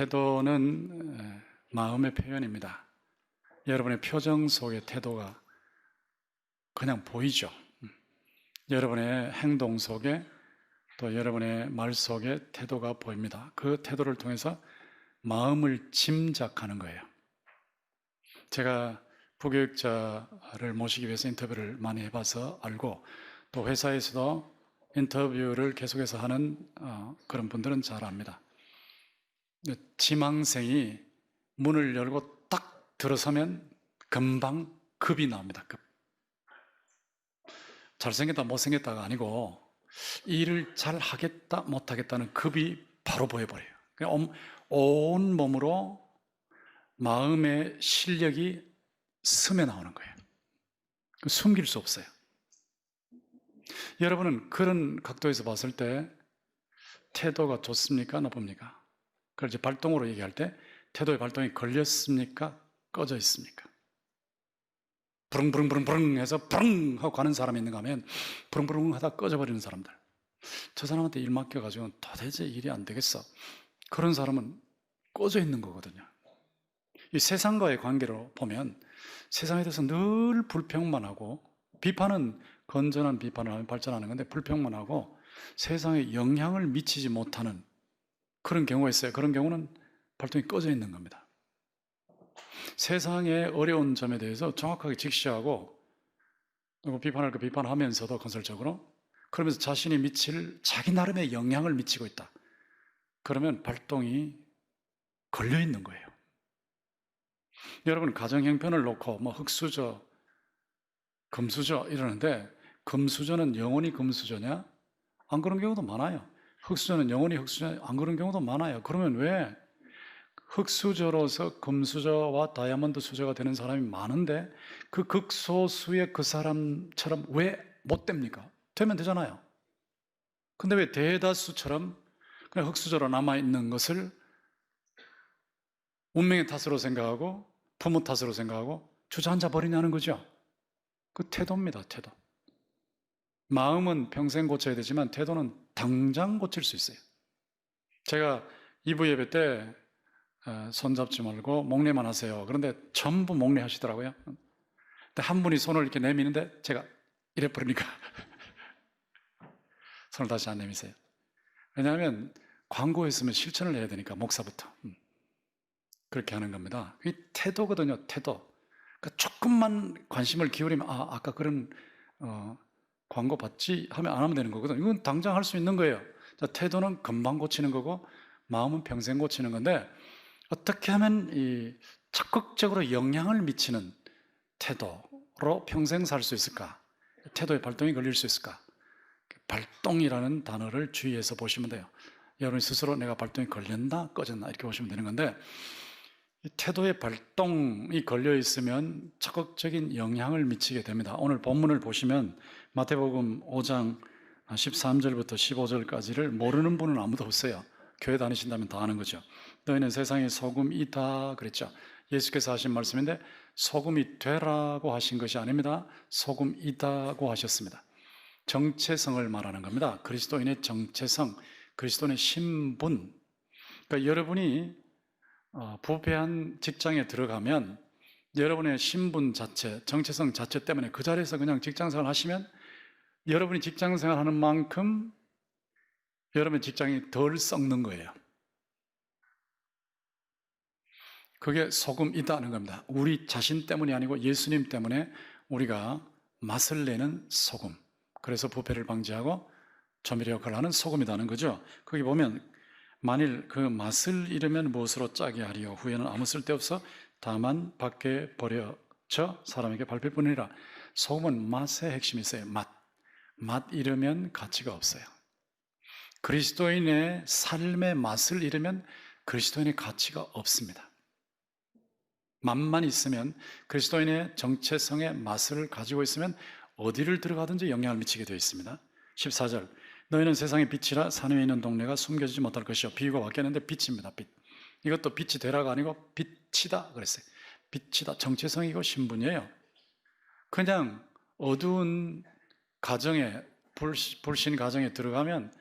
태도는 마음의 표현입니다. 여러분의 표정 속의 태도가 그냥 보이죠. 여러분의 행동 속에 또 여러분의 말 속에 태도가 보입니다. 그 태도를 통해서 마음을 짐작하는 거예요. 제가 부교육자를 모시기 위해서 인터뷰를 많이 해봐서 알고, 또 회사에서도 인터뷰를 계속해서 하는 그런 분들은 잘 압니다. 지망생이 문을 열고 딱 들어서면 금방 급이 나옵니다. 급. 잘생겼다 못생겼다가 아니고 일을 잘 하겠다 못하겠다는 급이 바로 보여버려요. 그냥 온 몸으로 마음의 실력이 스며 나오는 거예요. 숨길 수 없어요. 여러분은 그런 각도에서 봤을 때 태도가 좋습니까? 나쁩니까? 그걸 이제 발동으로 얘기할 때 태도의 발동이 걸렸습니까? 꺼져 있습니까? 부릉부릉부릉부릉 해서 부릉 하고 가는 사람이 있는가 하면 부릉부릉 하다 꺼져버리는 사람들. 저 사람한테 일 맡겨가지고 도대체 일이 안 되겠어. 그런 사람은 꺼져 있는 거거든요. 이 세상과의 관계로 보면 세상에 대해서 늘 불평만 하고, 비판은 건전한 비판을 하면 발전하는 건데 불평만 하고 세상에 영향을 미치지 못하는 그런 경우가 있어요. 그런 경우는 발동이 꺼져 있는 겁니다. 세상의 어려운 점에 대해서 정확하게 직시하고 비판할 거 비판하면서도 건설적으로, 그러면서 자신이 미칠 자기 나름의 영향을 미치고 있다. 그러면 발동이 걸려 있는 거예요. 여러분, 가정 형편을 놓고 흙수저, 금수저 이러는데, 금수저는 영원히 금수저냐? 안 그런 경우도 많아요. 흙수저는 영원히 흙수저냐? 안 그런 경우도 많아요. 그러면 왜 흙수저로서 금수저와 다이아몬드 수저가 되는 사람이 많은데 그 극소수의 그 사람처럼 왜 못 됩니까? 되면 되잖아요. 근데 왜 대다수처럼 그냥 흙수저로 남아있는 것을 운명의 탓으로 생각하고 부모 탓으로 생각하고 주저앉아 버리냐는 거죠. 그 태도입니다. 태도. 마음은 평생 고쳐야 되지만 태도는 당장 고칠 수 있어요. 제가 2부 예배 때 손잡지 말고 목례만 하세요. 그런데 전부 목례 하시더라고요. 근데 한 분이 손을 이렇게 내미는데 제가 이래 버리니까 손을 다시 안 내미세요. 왜냐하면 광고했으면 실천을 해야 되니까, 목사부터. 그렇게 하는 겁니다. 이 태도거든요. 태도. 그러니까 조금만 관심을 기울이면 아까 그런 광고 받지 하면 안 하면 되는 거거든요. 이건 당장 할 수 있는 거예요. 자, 태도는 금방 고치는 거고 마음은 평생 고치는 건데, 어떻게 하면 이 적극적으로 영향을 미치는 태도로 평생 살 수 있을까? 태도의 발동이 걸릴 수 있을까? 발동이라는 단어를 주의해서 보시면 돼요. 여러분 스스로 내가 발동이 걸렸나 꺼졌나 이렇게 보시면 되는 건데, 이 태도의 발동이 걸려 있으면 적극적인 영향을 미치게 됩니다. 오늘 본문을 보시면 마태복음 5장 13절부터 15절까지를 모르는 분은 아무도 없어요. 교회 다니신다면 다 아는 거죠. 너희는 세상의 소금이다 그랬죠. 예수께서 하신 말씀인데 소금이 되라고 하신 것이 아닙니다. 소금이다고 하셨습니다. 정체성을 말하는 겁니다. 그리스도인의 정체성, 그리스도인의 신분. 그러니까 여러분이 부패한 직장에 들어가면 여러분의 신분 자체, 정체성 자체 때문에 그 자리에서 그냥 직장생활 하시면 여러분이 직장생활 하는 만큼 여러분의 직장이 덜 썩는 거예요. 그게 소금이다는 겁니다. 우리 자신 때문이 아니고 예수님 때문에 우리가 맛을 내는 소금. 그래서 부패를 방지하고 조미료 역할을 하는 소금이라는 거죠. 거기 보면 만일 그 맛을 잃으면 무엇으로 짜게 하리요? 후에는 아무 쓸데없어 다만 밖에 버려져 사람에게 밟힐 뿐이라. 소금은 맛의 핵심이 있어요. 맛 잃으면 가치가 없어요. 그리스도인의 삶의 맛을 잃으면 그리스도인의 가치가 없습니다. 맛만 있으면, 그리스도인의 정체성의 맛을 가지고 있으면 어디를 들어가든지 영향을 미치게 되어 있습니다. 14절, 너희는 세상의 빛이라 산 위에 있는 동네가 숨겨지지 못할 것이요. 비유가 바뀌었는데 빛입니다. 빛. 이것도 빛이 되라가 아니고 빛이다 그랬어요. 빛이다. 정체성이고 신분이에요. 그냥 어두운 가정에, 불신 가정에 들어가면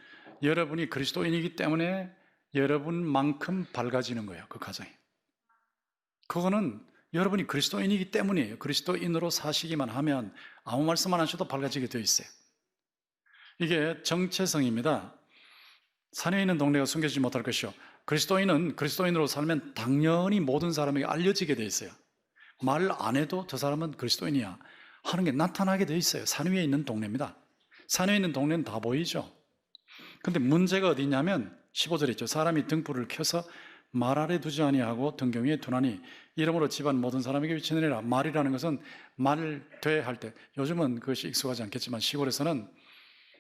여러분이 그리스도인이기 때문에 여러분만큼 밝아지는 거예요. 그 가정이. 그거는 여러분이 그리스도인이기 때문이에요. 그리스도인으로 사시기만 하면 아무 말씀 안 하셔도 밝아지게 되어 있어요. 이게 정체성입니다. 산에 있는 동네가 숨겨지지 못할 것이요. 그리스도인은 그리스도인으로 살면 당연히 모든 사람에게 알려지게 되어 있어요. 말 안 해도 저 사람은 그리스도인이야 하는 게 나타나게 되어 있어요. 산 위에 있는 동네입니다. 산 위에 있는 동네는 다 보이죠. 근데 문제가 어디 있냐면 15절에 있죠. 사람이 등불을 켜서 말 아래 두지 아니하고 등경 위에 두나니 이러므로 집안 모든 사람에게 비치느니라. 말이라는 것은 말되 할 때, 요즘은 그것이 익숙하지 않겠지만 시골에서는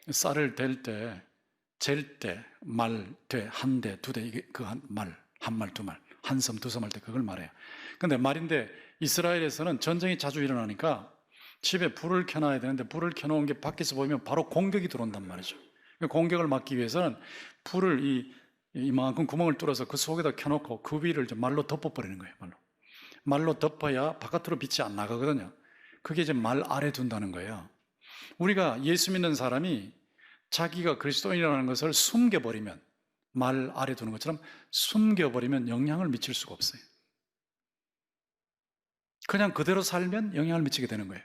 쌀을 댈 때, 잴 때, 말, 돼, 한 대, 두 대, 이게 그 한 말, 한 말, 두 말, 한 섬, 두 섬 할 때 그걸 말해요. 근데 말인데 이스라엘에서는 전쟁이 자주 일어나니까 집에 불을 켜놔야 되는데 불을 켜놓은 게 밖에서 보이면 바로 공격이 들어온단 말이죠. 공격을 막기 위해서는 불을 이만큼 구멍을 뚫어서 그 속에다 켜놓고 그 위를 말로 덮어버리는 거예요. 말로 덮어야 바깥으로 빛이 안 나가거든요. 그게 이제 말 아래 둔다는 거예요. 우리가 예수 믿는 사람이 자기가 그리스도인이라는 것을 숨겨버리면, 말 아래 두는 것처럼 숨겨버리면 영향을 미칠 수가 없어요. 그냥 그대로 살면 영향을 미치게 되는 거예요.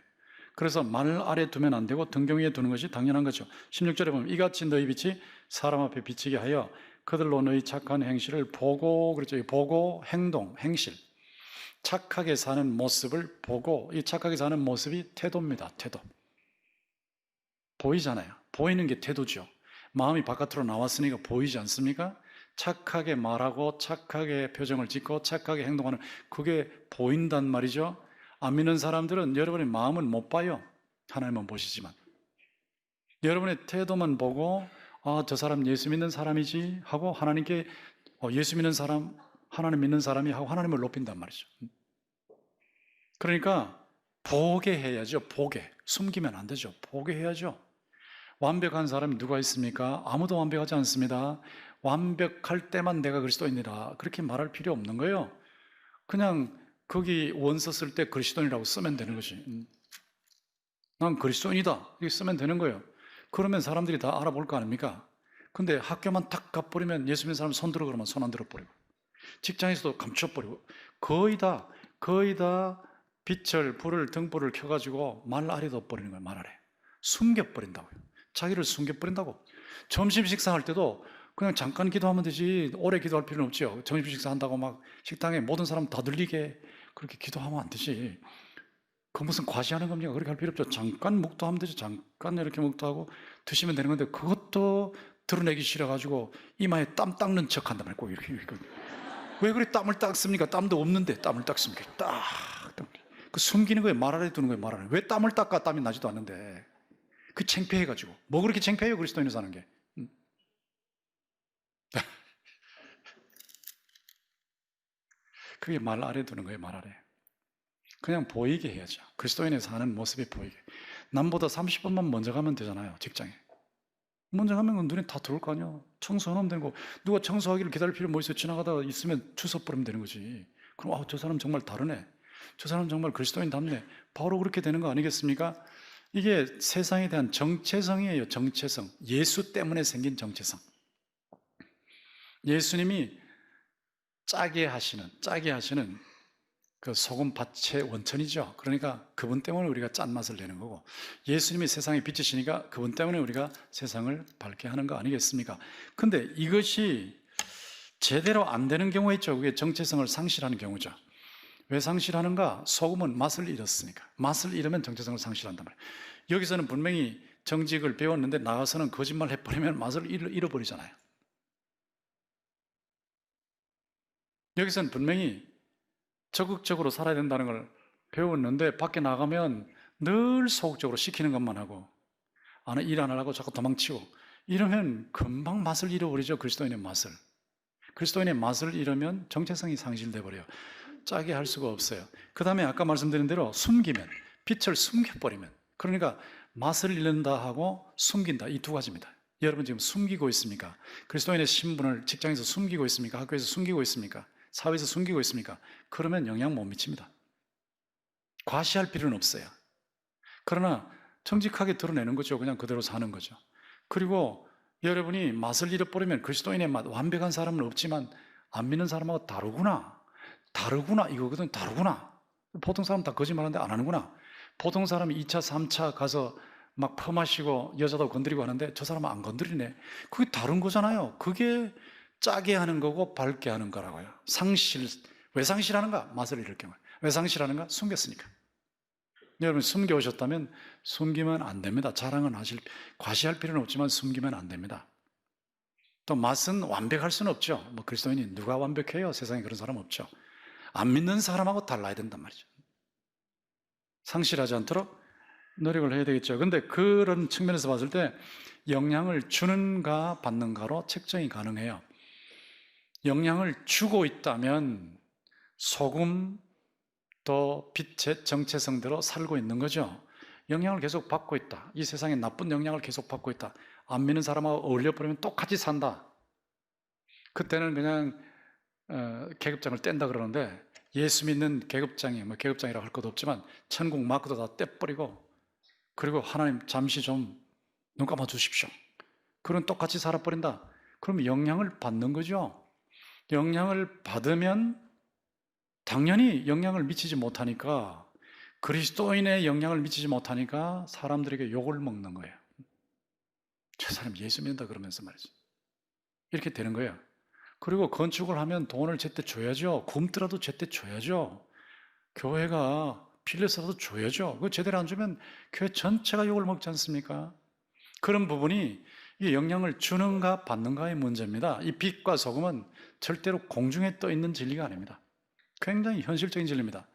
그래서 말 아래 두면 안 되고 등경 위에 두는 것이 당연한 거죠. 16절에 보면 이같이 너희 빛이 사람 앞에 비치게 하여 그들로 너희 착한 행실을 보고, 그렇죠. 보고, 행동, 행실, 착하게 사는 모습을 보고, 이 착하게 사는 모습이 태도입니다. 태도. 보이잖아요. 보이는 게 태도죠. 마음이 바깥으로 나왔으니까 보이지 않습니까? 착하게 말하고 착하게 표정을 짓고 착하게 행동하는, 그게 보인단 말이죠. 안 믿는 사람들은 여러분의 마음은 못 봐요. 하나님은 보시지만 여러분의 태도만 보고 저 사람 예수 믿는 사람이지 하고 하나님께 예수 믿는 사람, 하나님 믿는 사람이 하고 하나님을 높인단 말이죠. 그러니까 보게 해야죠. 보게. 숨기면 안 되죠. 보게 해야죠. 완벽한 사람이 누가 있습니까? 아무도 완벽하지 않습니다. 완벽할 때만 내가 그리스도인이라 그렇게 말할 필요 없는 거예요. 그냥 거기 원서 쓸 때 그리스도인이라고 쓰면 되는 거지. 난 그리스도인이다 이렇게 쓰면 되는 거예요. 그러면 사람들이 다 알아볼 거 아닙니까? 근데 학교만 탁 가버리면 예수 믿는 사람 손 들어 그러면 손 안 들어버리고, 직장에서도 감춰버리고, 거의 다 빛을, 불을, 등불을 켜가지고 말 아래 둬버리는 거예요. 말 아래 숨겨버린다고요. 자기를 숨겨버린다고. 점심 식사할 때도 그냥 잠깐 기도하면 되지 오래 기도할 필요는 없죠. 점심 식사한다고 막 식당에 모든 사람 다 들리게 그렇게 기도하면 안 되지. 그 무슨 과시하는 겁니까? 그렇게 할 필요 없죠. 잠깐 묵도하면 되죠. 잠깐 이렇게 묵도하고 드시면 되는 건데 그것도 드러내기 싫어가지고 이마에 땀 닦는 척 한단 말이에요. 꼭 이렇게. 왜 그래 땀을 닦습니까? 땀도 없는데 땀을 닦습니까? 그 숨기는 거예요. 말 아래 두는 거예요. 말 아래. 왜 땀을 닦아? 땀이 나지도 않는데. 그 창피해가지고. 뭐 그렇게 창피해요? 그리스도인을 사는 게. 그게 말 아래 두는 거예요. 말 아래. 그냥 보이게 해야죠. 그리스도인의 사는 모습이 보이게. 남보다 30분만 먼저 가면 되잖아요. 직장에. 먼저 가면 눈에 다 들어올 거 아니야. 청소하면 되는 거. 누가 청소하기를 기다릴 필요 뭐 있어요. 지나가다가 있으면 주워버리면 되는 거지. 그럼 저 사람 정말 다르네. 저 사람 정말 그리스도인답네. 바로 그렇게 되는 거 아니겠습니까? 이게 세상에 대한 정체성이에요. 정체성. 예수 때문에 생긴 정체성. 예수님이 짜게 하시는 그 소금밭의 원천이죠. 그러니까 그분 때문에 우리가 짠맛을 내는 거고, 예수님이 세상에 빛이시니까 그분 때문에 우리가 세상을 밝게 하는 거 아니겠습니까? 근데 이것이 제대로 안 되는 경우가 있죠. 그게 정체성을 상실하는 경우죠. 왜 상실하는가? 소금은 맛을 잃었으니까. 맛을 잃으면 정체성을 상실한단 말이에요. 여기서는 분명히 정직을 배웠는데 나가서는 거짓말 해버리면 맛을 잃어버리잖아요. 여기서는 분명히 적극적으로 살아야 된다는 걸 배웠는데 밖에 나가면 늘 소극적으로 시키는 것만 하고 일 안 하려고 자꾸 도망치고 이러면 금방 맛을 잃어버리죠. 그리스도인의 맛을. 그리스도인의 맛을 잃으면 정체성이 상실돼 버려요. 짜게 할 수가 없어요. 그 다음에 아까 말씀드린 대로 숨기면, 빛을 숨겨버리면, 그러니까 맛을 잃는다 하고 숨긴다, 이 두 가지입니다. 여러분 지금 숨기고 있습니까? 그리스도인의 신분을 직장에서 숨기고 있습니까? 학교에서 숨기고 있습니까? 사회에서 숨기고 있습니까? 그러면 영향 못 미칩니다. 과시할 필요는 없어요. 그러나 정직하게 드러내는 거죠. 그냥 그대로 사는 거죠. 그리고 여러분이 맛을 잃어버리면 그리스도인의 맛, 완벽한 사람은 없지만 안 믿는 사람하고 다르구나. 다르구나. 이거거든. 다르구나. 보통 사람 다 거짓말하는데 안 하는구나. 보통 사람이 2차, 3차 가서 막 퍼마시고 여자도 건드리고 하는데 저 사람은 안 건드리네. 그게 다른 거잖아요. 그게 짜게 하는 거고 밝게 하는 거라고요. 상실, 왜 상실하는가? 맛을 잃을 경우. 왜 상실하는가? 숨겼으니까. 여러분 숨겨오셨다면 숨기면 안 됩니다. 자랑은 과시할 필요는 없지만 숨기면 안 됩니다. 또 맛은 완벽할 수는 없죠. 뭐 그리스도인이 누가 완벽해요? 세상에 그런 사람 없죠. 안 믿는 사람하고 달라야 된단 말이죠. 상실하지 않도록 노력을 해야 되겠죠. 근데 그런 측면에서 봤을 때 영향을 주는가 받는가로 책정이 가능해요. 영향을 주고 있다면 소금 또 빛의 정체성대로 살고 있는 거죠. 영향을 계속 받고 있다. 이 세상에 나쁜 영향을 계속 받고 있다. 안 믿는 사람하고 어울려버리면 똑같이 산다. 그때는 그냥 계급장을 뗀다 그러는데 예수 믿는 계급장이 뭐 계급장이라고 할 것도 없지만 천국 마크도 다 떼버리고 그리고 하나님 잠시 좀 눈 감아 주십시오. 그럼 똑같이 살아버린다. 그럼 영향을 받는 거죠. 영향을 받으면 당연히 영향을 미치지 못하니까 그리스도인의 영향을 미치지 못하니까 사람들에게 욕을 먹는 거예요. 저 사람 예수 믿는다 그러면서 말이죠. 이렇게 되는 거예요. 그리고 건축을 하면 돈을 제때 줘야죠. 굶더라도 제때 줘야죠. 교회가 빌려서라도 줘야죠. 그거 제대로 안 주면 교회 전체가 욕을 먹지 않습니까? 그런 부분이 이 영향을 주는가 받는가의 문제입니다. 이 빛과 소금은 절대로 공중에 떠 있는 진리가 아닙니다. 굉장히 현실적인 진리입니다.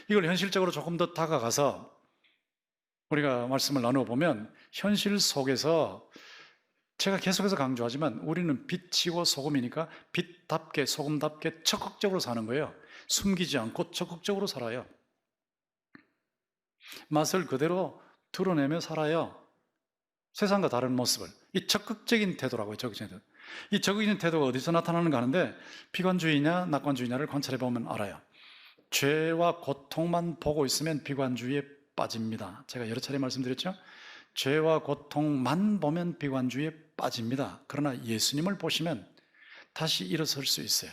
이걸 현실적으로 조금 더 다가가서 우리가 말씀을 나누어 보면 현실 속에서 제가 계속해서 강조하지만 우리는 빛이고 소금이니까 빛답게 소금답게 적극적으로 사는 거예요. 숨기지 않고 적극적으로 살아요. 맛을 그대로 드러내며 살아요. 세상과 다른 모습을. 이 적극적인 태도라고요. 적극적인 태도. 이 적극적인 태도가 어디서 나타나는가 하는데 비관주의냐 낙관주의냐를 관찰해 보면 알아요. 죄와 고통만 보고 있으면 비관주의에 빠집니다. 제가 여러 차례 말씀드렸죠. 죄와 고통만 보면 비관주의에 빠집니다. 그러나 예수님을 보시면 다시 일어설 수 있어요.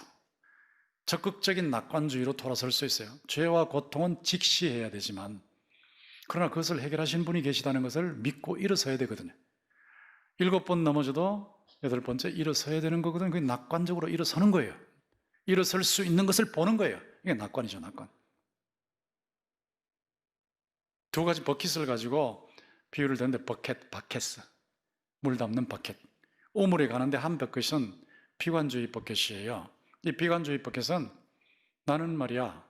적극적인 낙관주의로 돌아설 수 있어요. 죄와 고통은 직시해야 되지만 그러나 그것을 해결하신 분이 계시다는 것을 믿고 일어서야 되거든요. 7번 넘어져도 8번째 일어서야 되는 거거든요. 그게 낙관적으로 일어서는 거예요. 일어설 수 있는 것을 보는 거예요. 이게 낙관이죠, 낙관. 두 가지 버킷을 가지고 비유를 드는데 바켓스. 물 담는 바켓. 우물에 가는데 한 버킷은 비관주의 버켓이에요. 이 비관주의 버켓은 나는 말이야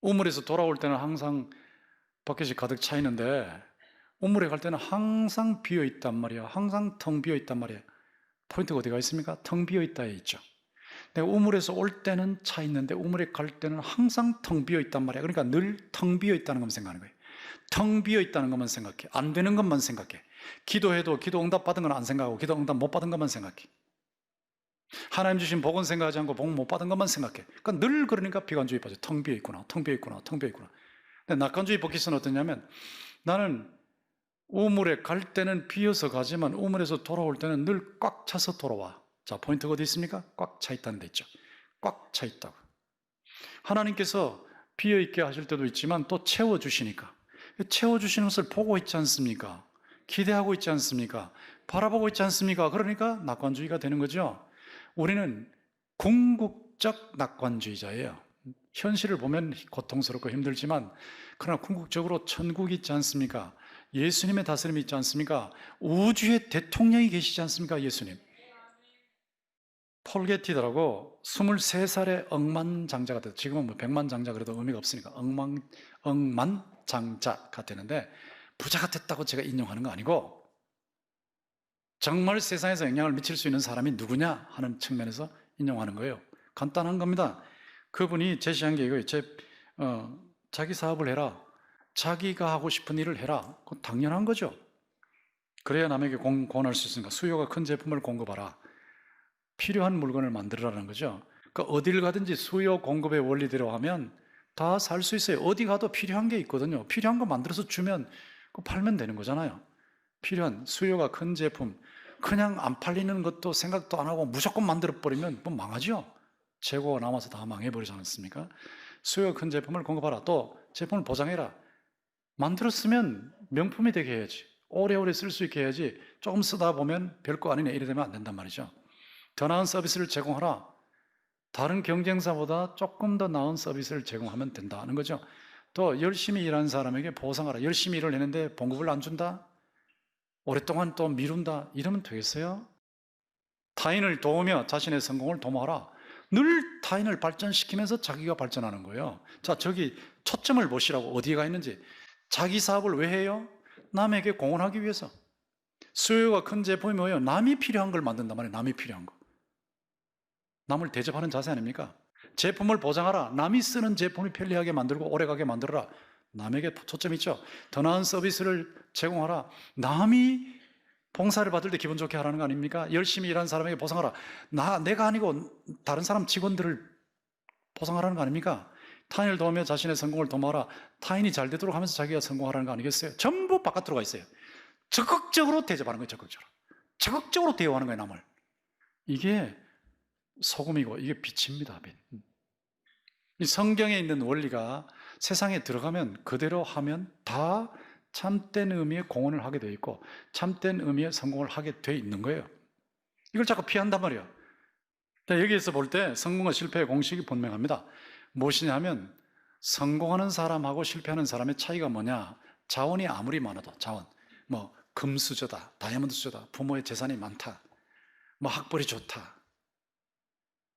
우물에서 돌아올 때는 항상 버켓이 가득 차 있는데 우물에 갈 때는 항상 비어 있단 말이야. 항상 텅 비어 있단 말이야. 포인트가 어디가 있습니까? 텅 비어 있다에 있죠. 내가 우물에서 올 때는 차 있는데 우물에 갈 때는 항상 텅 비어 있단 말이야. 그러니까 늘 텅 비어 있다는 것만 생각하는 거예요. 텅 비어 있다는 것만 생각해. 안 되는 것만 생각해. 기도해도 기도 응답 받은 건 안 생각하고 기도 응답 못 받은 것만 생각해. 하나님 주신 복은 생각하지 않고 복 못 받은 것만 생각해. 그러니까 늘 그러니까 비관주의 빠져. 텅 비어 있구나. 텅 비어 있구나. 텅 비어 있구나. 근데 낙관주의 버킷은 어떠냐면 나는 우물에 갈 때는 비어서 가지만 우물에서 돌아올 때는 늘 꽉 차서 돌아와. 자, 포인트가 어디 있습니까? 꽉 차 있다는 데 있죠. 꽉 차 있다고. 하나님께서 비어 있게 하실 때도 있지만 또 채워주시니까. 채워주시는 것을 보고 있지 않습니까? 기대하고 있지 않습니까? 바라보고 있지 않습니까? 그러니까 낙관주의가 되는 거죠. 우리는 궁극적 낙관주의자예요. 현실을 보면 고통스럽고 힘들지만 그러나 궁극적으로 천국이 있지 않습니까? 예수님의 다스림이 있지 않습니까? 우주의 대통령이 계시지 않습니까? 예수님. 폴 게티더라고 23살에 억만장자가 됐어요. 지금은 뭐 100만장자 그래도 의미가 없으니까 억만장자가 되는데 부자가 됐다고 제가 인용하는 거 아니고 정말 세상에서 영향을 미칠 수 있는 사람이 누구냐 하는 측면에서 인용하는 거예요. 간단한 겁니다. 그분이 제시한 게 이거예요. 자기 사업을 해라. 자기가 하고 싶은 일을 해라. 그건 당연한 거죠. 그래야 남에게 공헌할 수 있으니까 수요가 큰 제품을 공급하라. 필요한 물건을 만들어라는 거죠. 그러니까 어딜 가든지 수요 공급의 원리대로 하면 다 살 수 있어요. 어디 가도 필요한 게 있거든요. 필요한 거 만들어서 주면 그거 팔면 되는 거잖아요. 필요한 수요가 큰 제품, 그냥 안 팔리는 것도 생각도 안 하고 무조건 만들어버리면 뭐 망하죠. 재고가 남아서 다 망해버리지 않습니까? 수요가 큰 제품을 공급하라. 또 제품을 보장해라. 만들었으면 명품이 되게 해야지. 오래오래 쓸 수 있게 해야지. 조금 쓰다 보면 별거 아니네 이래 되면 안 된단 말이죠. 더 나은 서비스를 제공하라. 다른 경쟁사보다 조금 더 나은 서비스를 제공하면 된다는 거죠. 또 열심히 일하는 사람에게 보상하라. 열심히 일을 했는데 봉급을 안 준다? 오랫동안 또 미룬다? 이러면 되겠어요? 타인을 도우며 자신의 성공을 도모하라. 늘 타인을 발전시키면서 자기가 발전하는 거예요. 자, 저기 초점을 보시라고 어디에 있는지. 자기 사업을 왜 해요? 남에게 공헌하기 위해서. 수요가 큰 제품이 뭐예요? 남이 필요한 걸 만든단 말이에요. 남이 필요한 거. 남을 대접하는 자세 아닙니까? 제품을 보장하라. 남이 쓰는 제품이 편리하게 만들고 오래가게 만들어라. 남에게 초점이 있죠. 더 나은 서비스를 제공하라. 남이 봉사를 받을 때 기분 좋게 하라는 거 아닙니까? 열심히 일하는 사람에게 보상하라. 내가 아니고 다른 사람 직원들을 보상하라는 거 아닙니까? 타인을 도우며 자신의 성공을 도모하라. 타인이 잘 되도록 하면서 자기가 성공하라는 거 아니겠어요? 전부 바깥으로 가 있어요. 적극적으로 대접하는 거예요. 적극적으로 대우하는 거예요, 남을. 이게 소금이고 이게 빛입니다. 빛. 이 성경에 있는 원리가 세상에 들어가면 그대로 하면 다 참된 의미의 공헌을 하게 되어 있고 참된 의미의 성공을 하게 되어 있는 거예요. 이걸 자꾸 피한단 말이에요. 여기에서 볼 때 성공과 실패의 공식이 분명합니다. 무엇이냐 하면 성공하는 사람하고 실패하는 사람의 차이가 뭐냐? 자원이 아무리 많아도 자원, 뭐 금수저다, 다이아몬드 수저다, 부모의 재산이 많다, 뭐 학벌이 좋다,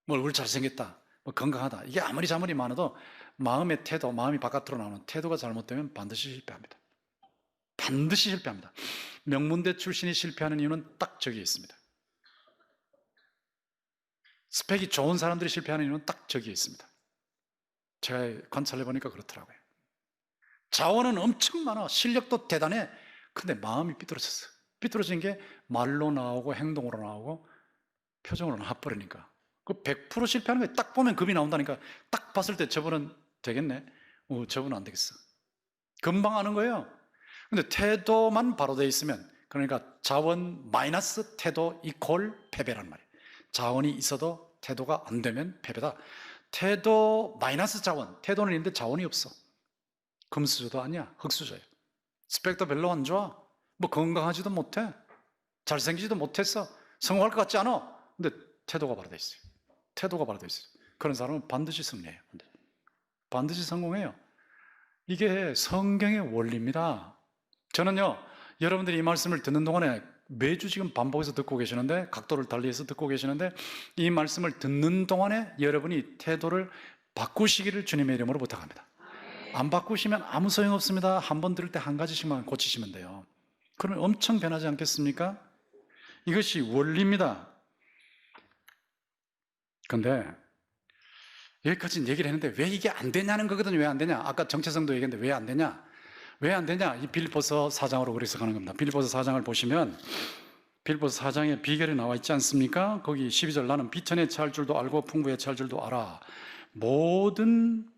뭐 얼굴 잘생겼다, 뭐 건강하다, 이게 아무리 자원이 많아도 마음의 태도, 마음이 바깥으로 나오는 태도가 잘못되면 반드시 실패합니다. 반드시 실패합니다. 명문대 출신이 실패하는 이유는 딱 저기에 있습니다. 스펙이 좋은 사람들이 실패하는 이유는 딱 저기에 있습니다. 제가 관찰해보니까 그렇더라고요. 자원은 엄청 많아. 실력도 대단해. 근데 마음이 삐뚤어졌어. 삐뚤어진 게 말로 나오고 행동으로 나오고 표정으로 나와버리니까 그 100% 실패하는 거예요. 딱 보면 급이 나온다니까. 딱 봤을 때 저분은 되겠네. 저분은 안 되겠어. 금방 아는 거예요. 근데 태도만 바로 돼 있으면, 그러니까 자원 마이너스 태도 이퀄 패배란 말이에요. 자원이 있어도 태도가 안 되면 패배다. 태도 마이너스 자원, 태도는 있는데 자원이 없어. 금수저도 아니야, 흙수저예요. 스펙도 별로 안 좋아. 뭐 건강하지도 못해. 잘생기지도 못했어. 성공할 것 같지 않아. 근데 태도가 바로 돼 있어요. 태도가 바로 돼 있어요. 그런 사람은 반드시 승리해요. 반드시 성공해요. 이게 성경의 원리입니다. 저는요, 여러분들이 이 말씀을 듣는 동안에 매주 지금 반복해서 듣고 계시는데, 각도를 달리해서 듣고 계시는데, 이 말씀을 듣는 동안에 여러분이 태도를 바꾸시기를 주님의 이름으로 부탁합니다. 안 바꾸시면 아무 소용없습니다. 한 번 들을 때 한 가지씩만 고치시면 돼요. 그러면 엄청 변하지 않겠습니까? 이것이 원리입니다. 근데 여기까지 얘기를 했는데 왜 이게 안 되냐는 거거든요. 왜 안 되냐? 아까 정체성도 얘기했는데 왜 안 되냐? 왜 안 되냐? 이 빌립보서 4장으로 그래서 가는 겁니다. 빌립보서 4장을 보시면 빌립보서 4장에 비결이 나와 있지 않습니까? 거기 12절, 나는 비천에 처할 줄도 알고 풍부에 처할 줄도 알아. 모든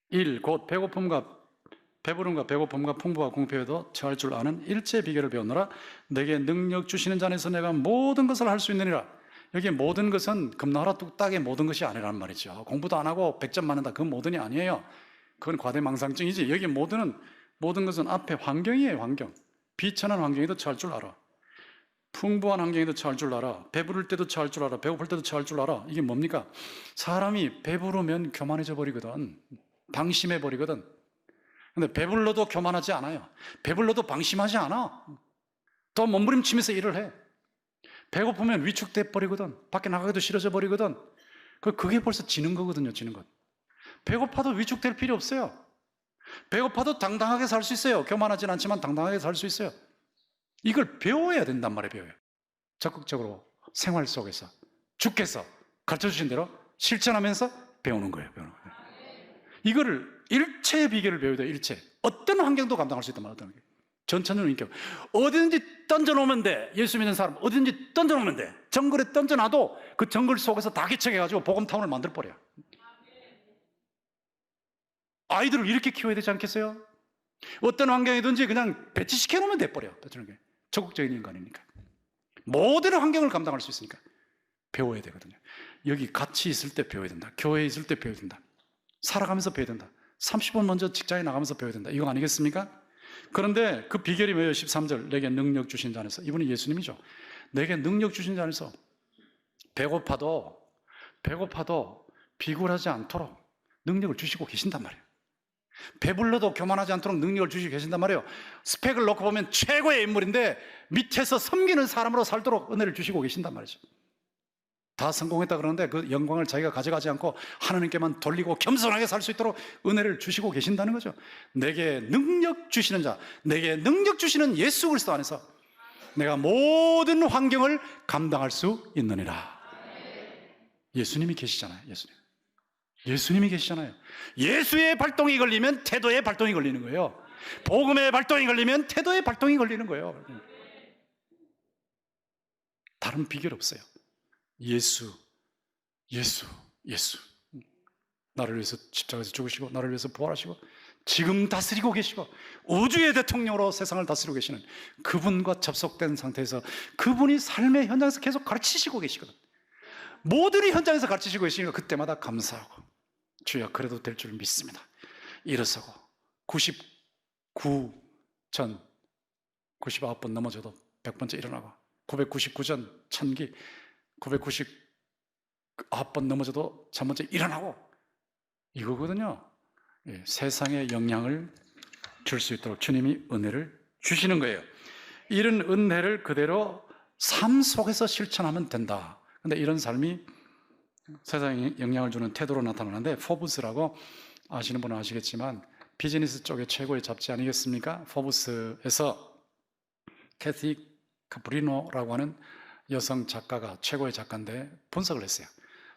일, 곧 배부름과 배고픔과 풍부와 궁핍에도 처할 줄 아는 일체 비결을 배우노라. 내게 능력 주시는 자에서 내가 모든 것을 할 수 있느니라. 여기 모든 것은 금나라 뚝딱의 모든 것이 아니란 말이죠. 공부도 안 하고 100점 맞는다, 그건 모든이 아니에요. 그건 과대망상증이지. 여기 모든 것은 앞에 환경이에요. 환경. 비천한 환경에도 처할 줄 알아. 풍부한 환경에도 처할 줄 알아. 배부를 때도 처할 줄 알아. 배고플 때도 처할 줄 알아. 이게 뭡니까? 사람이 배부르면 교만해져 버리거든. 방심해 버리거든. 근데 배불러도 교만하지 않아요. 배불러도 방심하지 않아. 또 몸부림치면서 일을 해. 배고프면 위축돼 버리거든. 밖에 나가기도 싫어져 버리거든. 그게 벌써 지는 거거든요. 지는 것. 배고파도 위축될 필요 없어요. 배고파도 당당하게 살 수 있어요. 교만하진 않지만 당당하게 살 수 있어요. 이걸 배워야 된단 말이에요. 배워요. 적극적으로 생활 속에서 주께서 가르쳐주신 대로 실천하면서 배우는 거예요. 배우는 거예요. 이거를 일체의 비결을 배워야 돼요. 일체. 어떤 환경도 감당할 수 있단 말이에요. 어떤 환경. 전천후는 인격. 어디든지 던져놓으면 돼. 예수 믿는 사람 어디든지 던져놓으면 돼. 정글에 던져놔도 그 정글 속에서 다 개척해가지고 복음타운을 만들어버려. 아이들을 이렇게 키워야 되지 않겠어요? 어떤 환경이든지 그냥 배치시켜 놓으면 돼버려. 적극적인 인간이니까. 모든 환경을 감당할 수 있으니까 배워야 되거든요. 여기 같이 있을 때 배워야 된다. 교회에 있을 때 배워야 된다. 살아가면서 배워야 된다. 30분 먼저 직장에 나가면서 배워야 된다. 이거 아니겠습니까? 그런데 그 비결이 뭐예요? 13절, 내게 능력 주신 자 안에서. 이분이 예수님이죠. 내게 능력 주신 자 안에서 배고파도 비굴하지 않도록 능력을 주시고 계신단 말이에요. 배불러도 교만하지 않도록 능력을 주시고 계신단 말이에요. 스펙을 놓고 보면 최고의 인물인데 밑에서 섬기는 사람으로 살도록 은혜를 주시고 계신단 말이죠. 다 성공했다 그러는데 그 영광을 자기가 가져가지 않고 하나님께만 돌리고 겸손하게 살 수 있도록 은혜를 주시고 계신다는 거죠. 내게 능력 주시는 자, 내게 능력 주시는 예수 그리스도 안에서 내가 모든 환경을 감당할 수 있느니라. 예수님이 계시잖아요. 예수님이 계시잖아요. 예수의 발동이 걸리면 태도의 발동이 걸리는 거예요. 복음의 발동이 걸리면 태도의 발동이 걸리는 거예요. 다른 비결 없어요. 예수. 나를 위해서 십자가에서 죽으시고 나를 위해서 부활하시고 지금 다스리고 계시고 우주의 대통령으로 세상을 다스리고 계시는 그분과 접속된 상태에서 그분이 삶의 현장에서 계속 가르치시고 계시거든. 모든 현장에서 가르치시고 계시니까 그때마다 감사하고 주여 그래도 될 줄 믿습니다. 일어서고 99번 넘어져도 100번째 일어나고 999전 천기 999번 넘어져도 1000번째 일어나고 이거거든요. 세상에 영향을 줄 수 있도록 주님이 은혜를 주시는 거예요. 이런 은혜를 그대로 삶 속에서 실천하면 된다. 근데 이런 삶이 세상에 영향을 주는 태도로 나타나는데 포브스라고 아시는 분은 아시겠지만 비즈니스 쪽의 최고의 잡지 아니겠습니까? 포브스에서 캐티 카프리노라고 하는 여성 작가가 최고의 작가인데 분석을 했어요.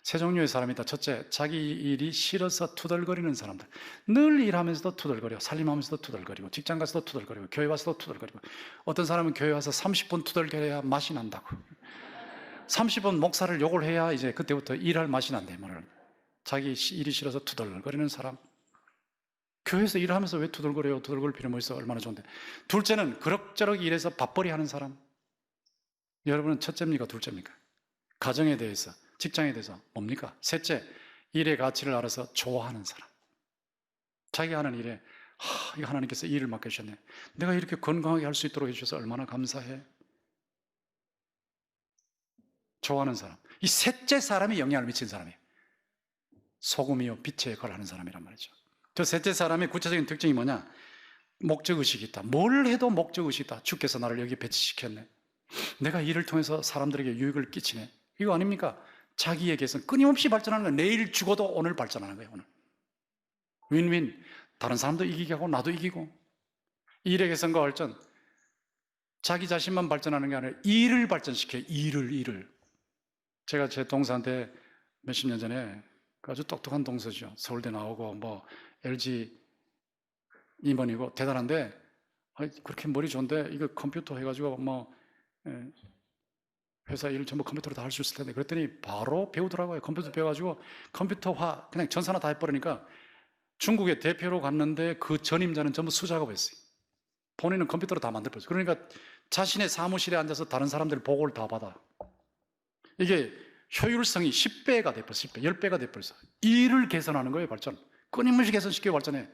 세 종류의 사람이 있다. 첫째, 자기 일이 싫어서 투덜거리는 사람들. 늘 일하면서도 투덜거려. 살림하면서도 투덜거리고 직장 가서도 투덜거리고 교회 와서도 투덜거리고 어떤 사람은 교회 와서 30분 투덜거려야 맛이 난다고. 30분 목사를 욕을 해야 이제 그때부터 일할 맛이 난대. 자기 일이 싫어서 투덜거리는 사람. 교회에서 일하면서 왜 투덜거려요? 투덜거릴 필요 뭐 있어? 얼마나 좋은데. 둘째는 그럭저럭 일해서 밥벌이 하는 사람. 여러분은 첫째입니까? 둘째입니까? 가정에 대해서, 직장에 대해서 뭡니까? 셋째, 일의 가치를 알아서 좋아하는 사람. 자기 하는 일에 이거 하나님께서 일을 맡겨주셨네. 내가 이렇게 건강하게 할 수 있도록 해주셔서 얼마나 감사해. 좋아하는 사람. 이 셋째 사람이 영향을 미친 사람이에요. 소금이요 빛의 역할을 하는 사람이란 말이죠. 저 셋째 사람의 구체적인 특징이 뭐냐? 목적의식이 있다. 뭘 해도 목적의식이 있다. 주께서 나를 여기 배치시켰네. 내가 일을 통해서 사람들에게 유익을 끼치네. 이거 아닙니까? 자기에게서 끊임없이 발전하는 거예요. 내일 죽어도 오늘 발전하는 거예요. 오늘 윈윈. 다른 사람도 이기게 하고 나도 이기고. 일의 개선과 발전. 자기 자신만 발전하는 게 아니라 일을 발전시켜요. 일을. 제가 제 동서한테 몇십 년 전에 아주 똑똑한 동서죠. 서울대 나오고 뭐 LG 임원이고 대단한데 그렇게 머리 좋은데 이거 컴퓨터 해가지고 뭐 회사 일 전부 컴퓨터로 다 할 수 있을 텐데 그랬더니 바로 배우더라고요. 컴퓨터 배워가지고 컴퓨터화 그냥 전산화 다 해버리니까 중국에 대표로 갔는데 그 전임자는 전부 수작업했어요. 본인은 컴퓨터로 다 만들었어요. 그러니까 자신의 사무실에 앉아서 다른 사람들 보고를 다 받아. 이게 효율성이 10배가 돼버렸어. 10배가 돼버렸어. 일을 개선하는 거예요. 발전. 끊임없이 개선시키고 발전해.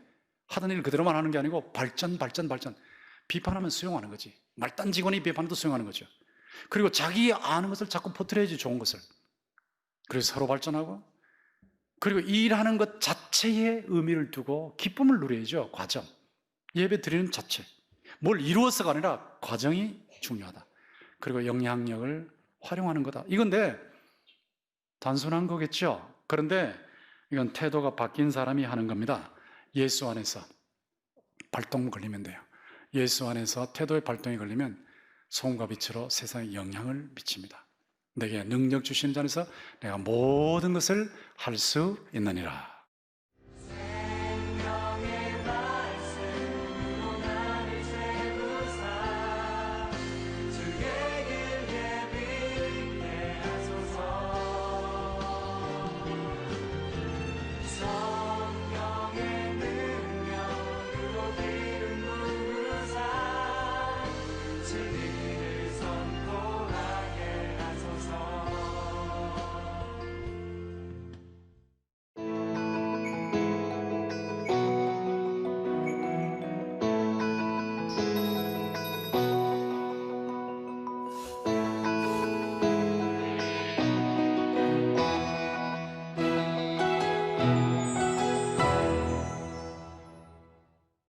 하던 일 그대로만 하는 게 아니고 발전. 비판하면 수용하는 거지. 말단 직원이 비판해도 수용하는 거죠. 그리고 자기 아는 것을 자꾸 퍼뜨려야지, 좋은 것을. 그래서 서로 발전하고, 그리고 일하는 것 자체에 의미를 두고 기쁨을 누려야죠. 과정. 예배 드리는 자체. 뭘 이루어서가 아니라 과정이 중요하다. 그리고 영향력을 활용하는 거다. 이건데 단순한 거겠죠. 그런데 이건 태도가 바뀐 사람이 하는 겁니다. 예수 안에서 발동 걸리면 돼요. 예수 안에서 태도의 발동이 걸리면 소금과 빛으로 세상에 영향을 미칩니다. 내게 능력 주시는 자 안에서 내가 모든 것을 할 수 있느니라.